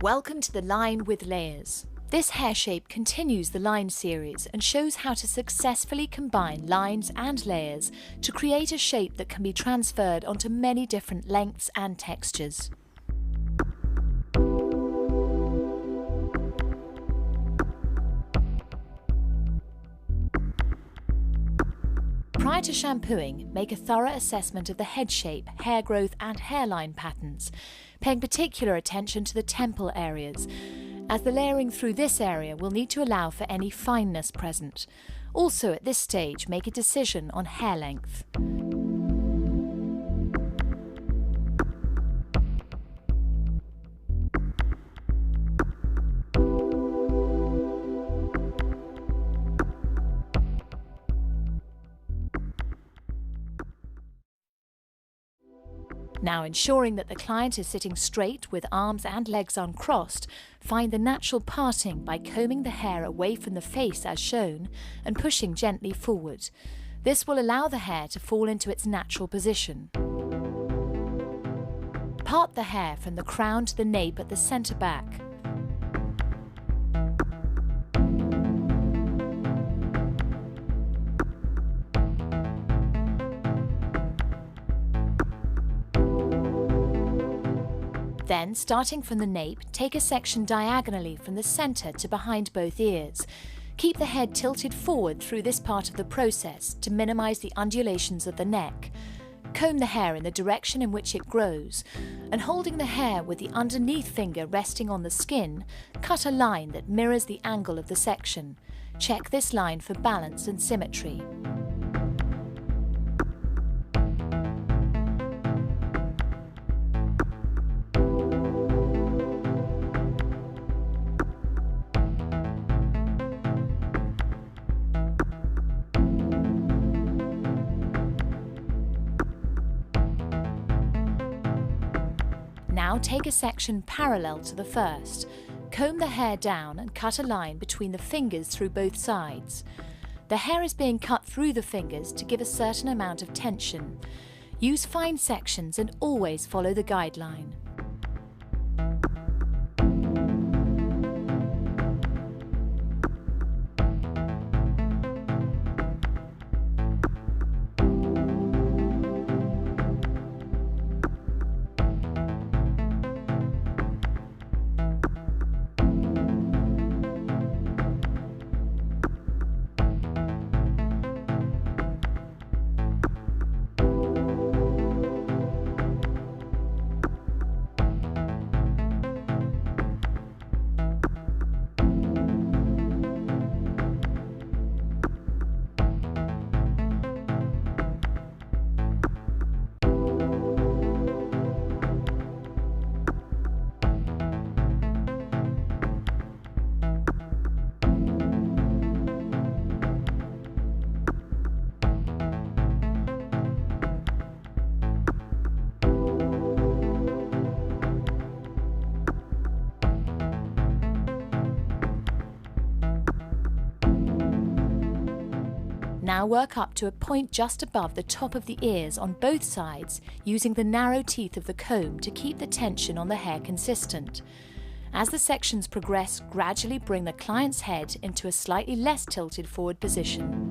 Welcome to the line with layers. This hair shape continues the line series and shows how to successfully combine lines and layers to create a shape that can be transferred onto many different lengths and textures. Prior to shampooing, make a thorough assessment of the head shape, hair growth and hairline patterns, paying particular attention to the temple areas, as the layering through this area will need to allow for any fineness present. Also at this stage, make a decision on hair length. Now, ensuring that the client is sitting straight with arms and legs uncrossed, find the natural parting by combing the hair away from the face as shown and pushing gently forward. This will allow the hair to fall into its natural position. Part the hair from the crown to the nape at the centre back. Then, starting from the nape, take a section diagonally from the centre to behind both ears. Keep the head tilted forward through this part of the process to minimise the undulations of the neck. Comb the hair in the direction in which it grows, and holding the hair with the underneath finger resting on the skin, cut a line that mirrors the angle of the section. Check this line for balance and symmetry. Now take a section parallel to the first. Comb the hair down and cut a line between the fingers through both sides. The hair is being cut through the fingers to give a certain amount of tension. Use fine sections and always follow the guideline. Now work up to a point just above the top of the ears on both sides, using the narrow teeth of the comb to keep the tension on the hair consistent. As the sections progress, gradually bring the client's head into a slightly less tilted forward position.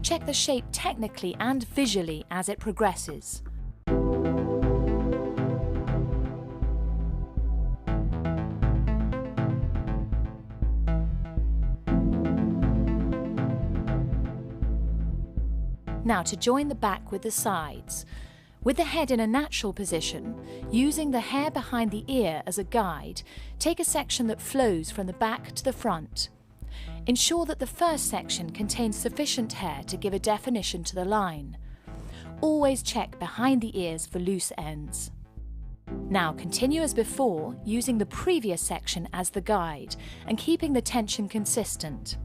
Check the shape technically and visually as it progresses. Now to join the back with the sides. With the head in a natural position, using the hair behind the ear as a guide, take a section that flows from the back to the front. Ensure that the first section contains sufficient hair to give a definition to the line. Always check behind the ears for loose ends. Now continue as before, using the previous section as the guide and keeping the tension consistent.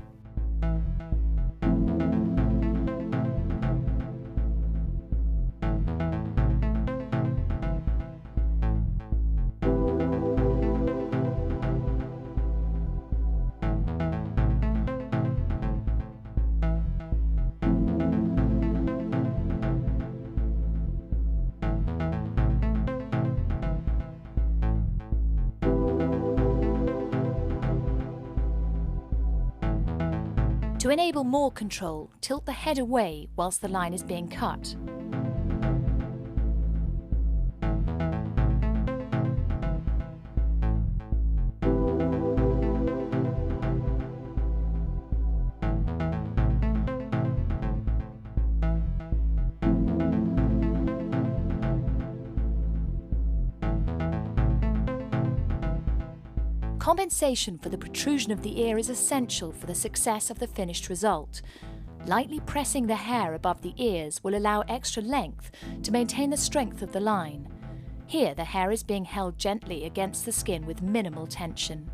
To enable more control, tilt the head away whilst the line is being cut. Compensation for the protrusion of the ear is essential for the success of the finished result. Lightly pressing the hair above the ears will allow extra length to maintain the strength of the line. Here, the hair is being held gently against the skin with minimal tension.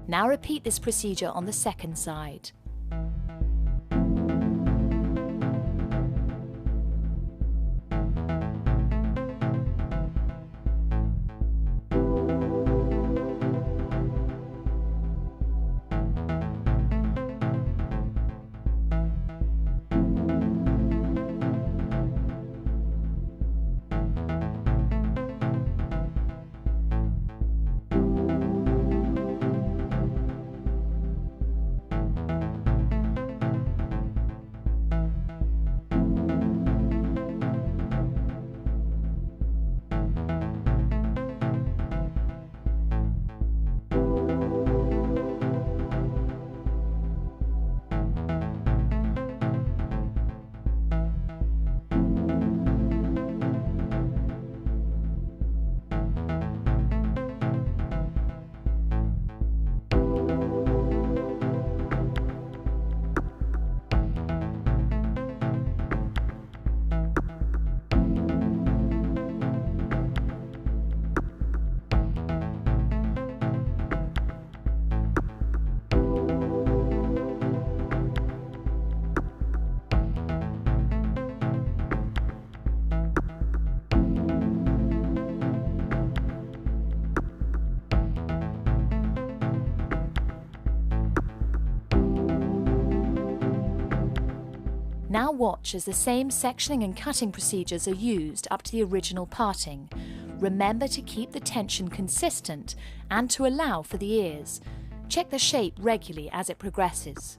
Now repeat this procedure on the second side. Now watch as the same sectioning and cutting procedures are used up to the original parting. Remember to keep the tension consistent and to allow for the ears. Check the shape regularly as it progresses.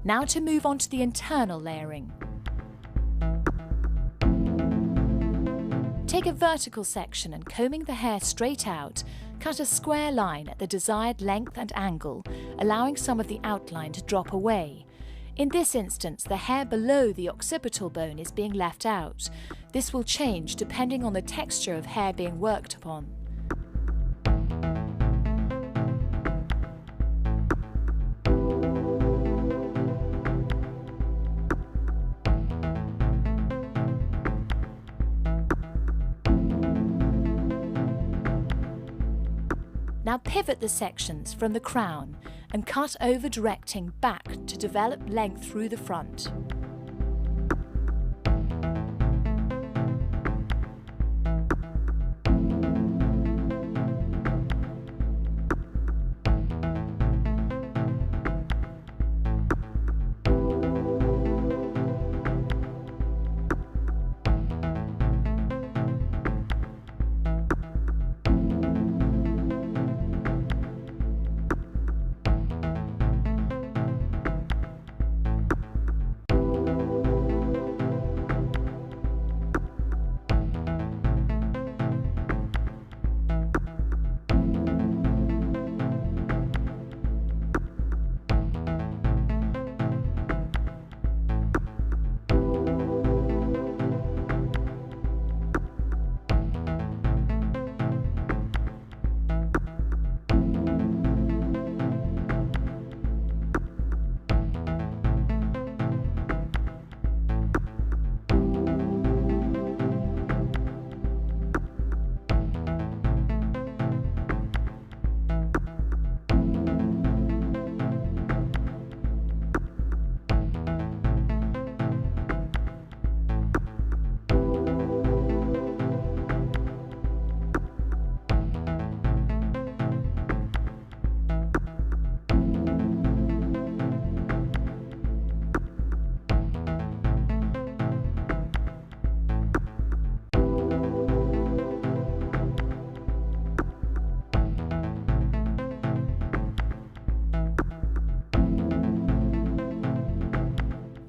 Now to move on to the internal layering. Take a vertical section and, combing the hair straight out, cut a square line at the desired length and angle, allowing some of the outline to drop away. In this instance, the hair below the occipital bone is being left out. This will change depending on the texture of hair being worked upon. Now pivot the sections from the crown and cut over, directing back to develop length through the front.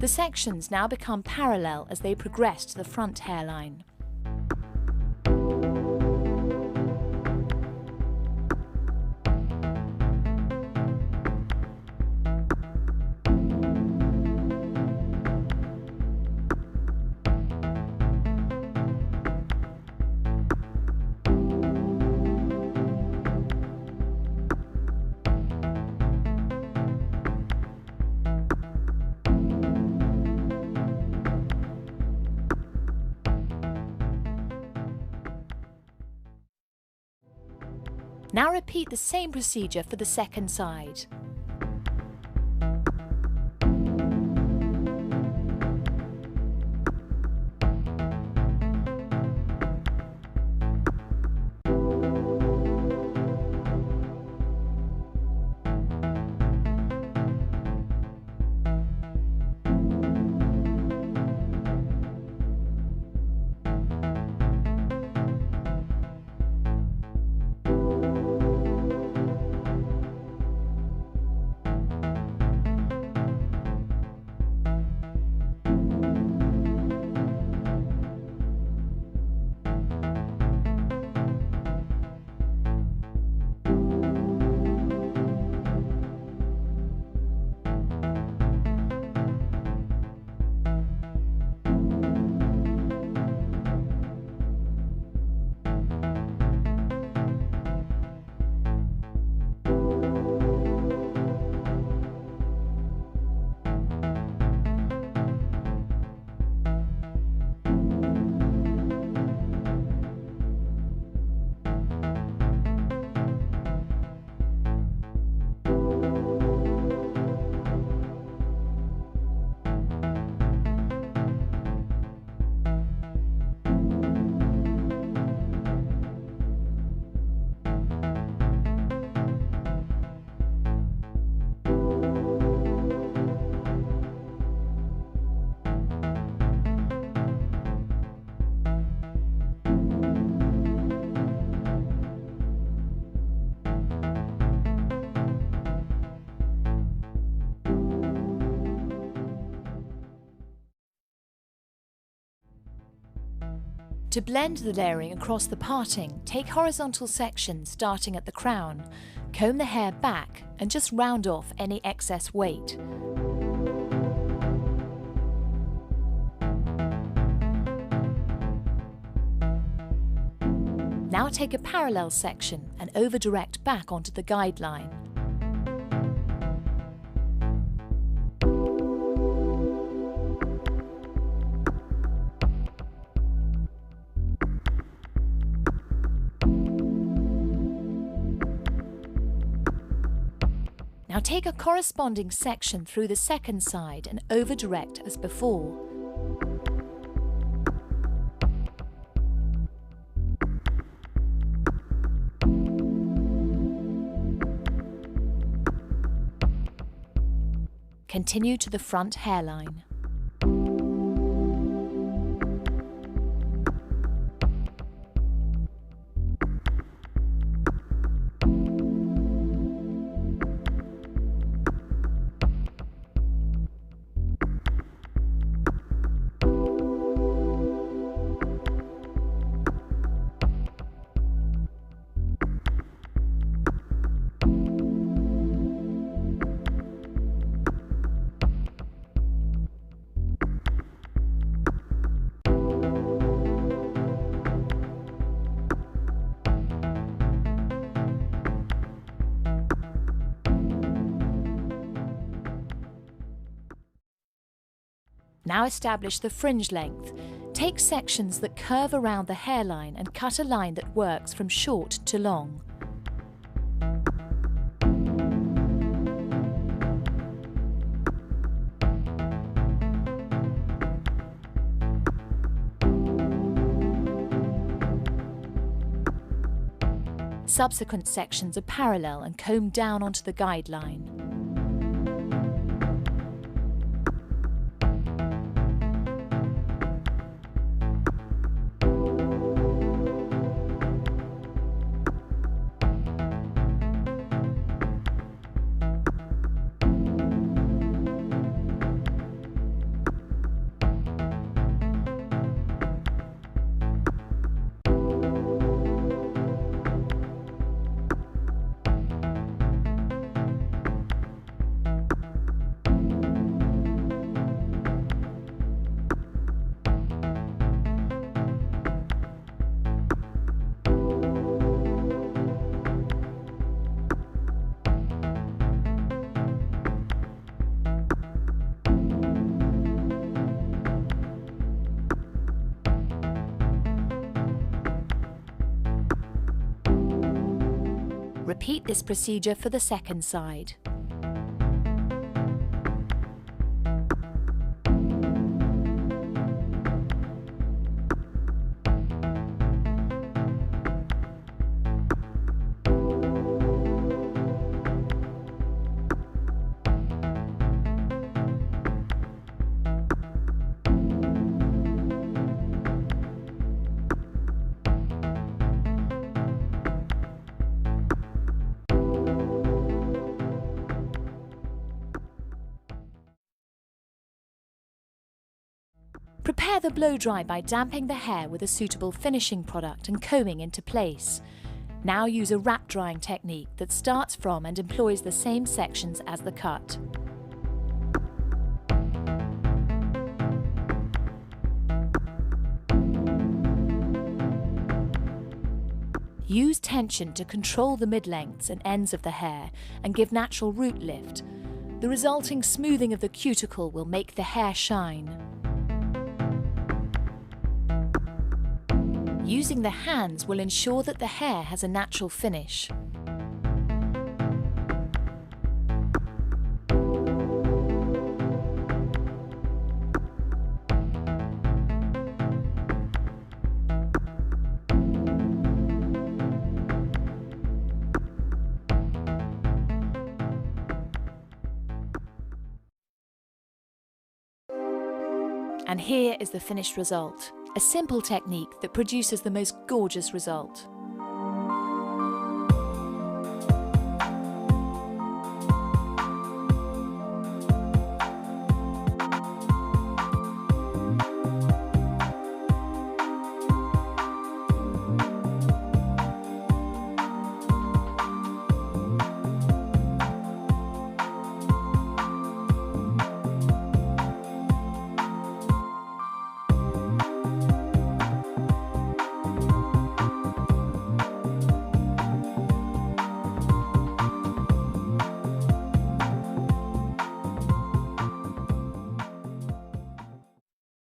The sections now become parallel as they progress to the front hairline. Now repeat the same procedure for the second side. To blend the layering across the parting, take horizontal sections starting at the crown, comb the hair back and just round off any excess weight. Now take a parallel section and over-direct back onto the guideline. Now take a corresponding section through the second side and over-direct as before. Continue to the front hairline. Now establish the fringe length. Take sections that curve around the hairline and cut a line that works from short to long. Subsequent sections are parallel and comb down onto the guideline. Repeat this procedure for the second side. Prepare the blow dry by damping the hair with a suitable finishing product and combing into place. Now use a wrap drying technique that starts from and employs the same sections as the cut. Use tension to control the mid-lengths and ends of the hair and give natural root lift. The resulting smoothing of the cuticle will make the hair shine. Using the hands will ensure that the hair has a natural finish. And here is the finished result. A simple technique that produces the most gorgeous result.